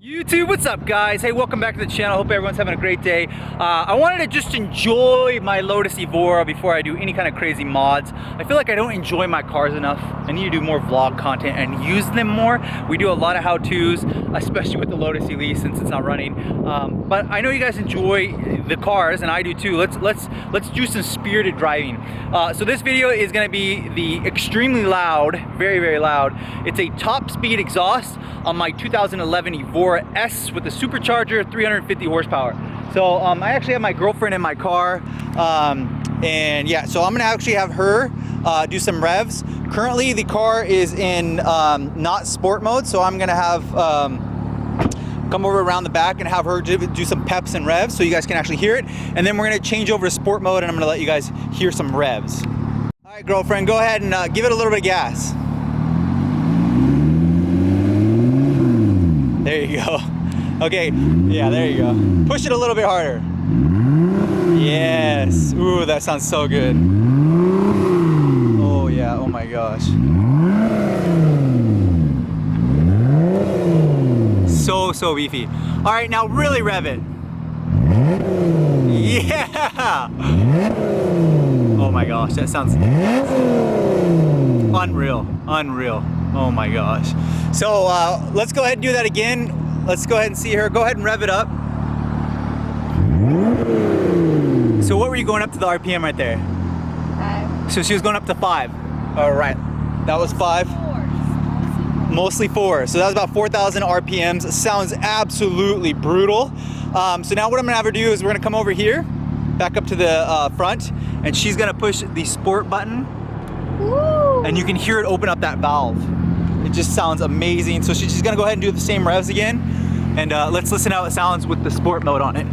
YouTube, what's up guys? Hey, welcome back to the channel. Hope everyone's having a great day. I wanted to just enjoy my Lotus EVORA before I do any kind of crazy mods. I feel like I don't enjoy my cars enough. I need to do more vlog content and use them more. We do a lot of how-tos, especially with the Lotus ELISE since it's not running. But I know you guys enjoy the cars, and I do too. Let's do some spirited driving. So this video is going to be the extremely loud, very loud. It's a top speed exhaust on my 2011 EVORA S with a supercharger, 350 horsepower. So I actually have my girlfriend in my car, and yeah, so I'm gonna actually have her do some revs. Currently the car is in not sport mode, so I'm gonna have come over around the back and have her do some peps and revs so you guys can actually hear it, and then we're gonna change over to sport mode and I'm gonna let you guys hear some revs. All right, girlfriend, go ahead and give it a little bit of gas. There you go. Okay, yeah, there you go. Push it a little bit harder. Yes. Ooh, that sounds so good. Oh yeah, oh my gosh. So beefy. All right, now really rev it. Yeah. Oh my gosh, that sounds unreal. Oh my gosh. So let's go ahead and do that again. Let's go ahead and see her. Go ahead and rev it up. So what were you going up to the RPM right there? 5. So she was going up to 5. All right. That was 5. 4. Mostly 4. So that was about 4,000 RPMs. Sounds absolutely brutal. So now what I'm gonna have her do is we're gonna come over here, back up to the front, and she's gonna push the sport button. Woo. And you can hear it open up that valve. It just sounds amazing. So she's gonna go ahead and do the same revs again, and let's listen how it sounds with the sport mode on it.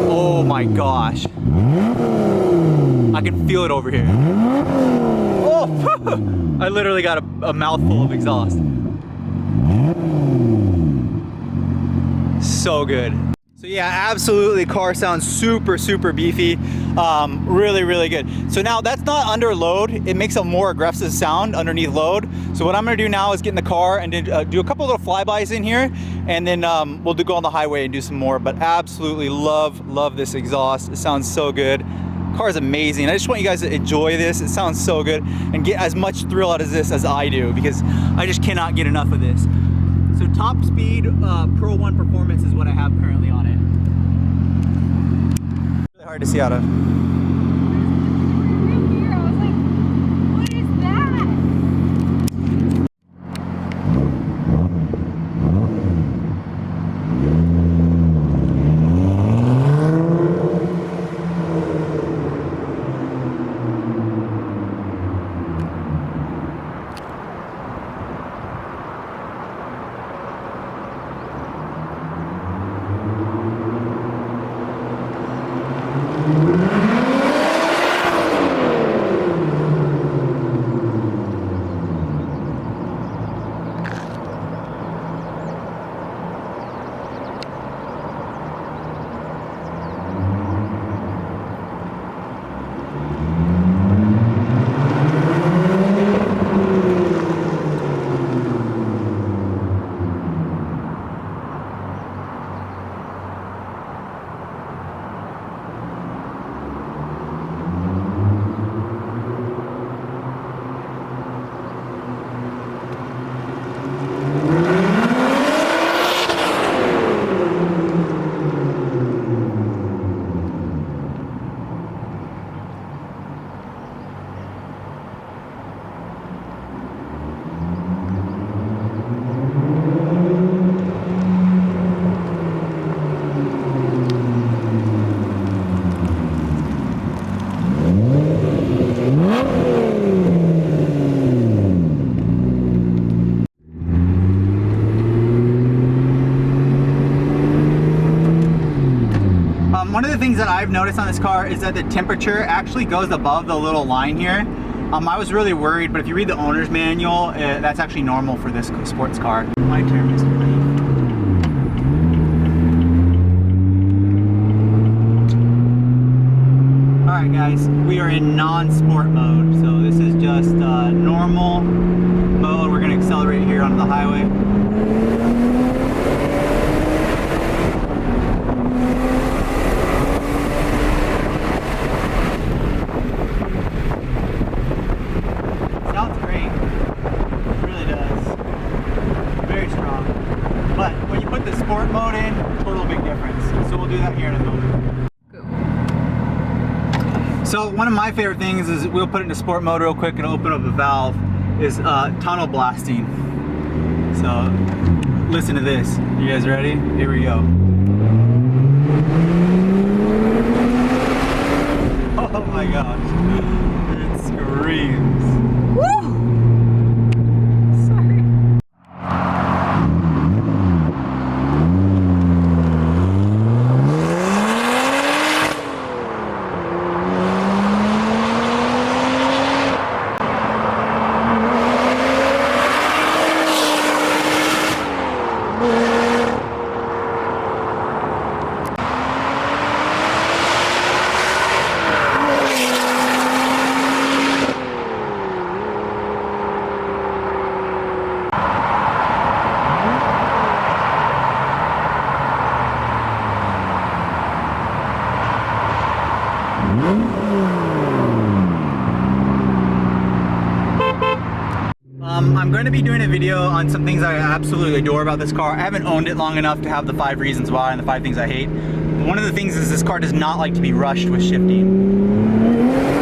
Oh my gosh. I can feel it over here. Oh, I literally got a mouthful of exhaust. So good. So yeah, absolutely, car sounds super beefy. Really good. So now that's not under load. It makes a more aggressive sound underneath load. So what I'm gonna do now is get in the car and do a couple little flybys in here, and then we'll go on the highway and do some more. But absolutely love this exhaust. It sounds so good. Car is amazing. I just want you guys to enjoy this. It sounds so good, and get as much thrill out of this as I do, because I just cannot get enough of this. So top speed Pro 1 performance is what I have currently on it. Really hard to see out of. One of the things that I've noticed on this car is that the temperature actually goes above the little line here. I was really worried, but if you read the owner's manual, that's actually normal for this sports car. My turn, Mr. Alright guys, we are in non-sport mode, so this is just normal mode. We're going to accelerate here onto the highway. but when you put the sport mode in, total big difference. So we'll do that here in a moment. So one of my favorite things is we'll put it into sport mode real quick and open up a valve, is tunnel blasting. So listen to this. You guys ready? Here we go. Oh my gosh. It screams. Woo! Sorry. I'm going to be doing a video on some things I absolutely adore about this car. I haven't owned it long enough to have the 5 reasons why and the 5 things I hate. But one of the things is this car does not like to be rushed with shifting.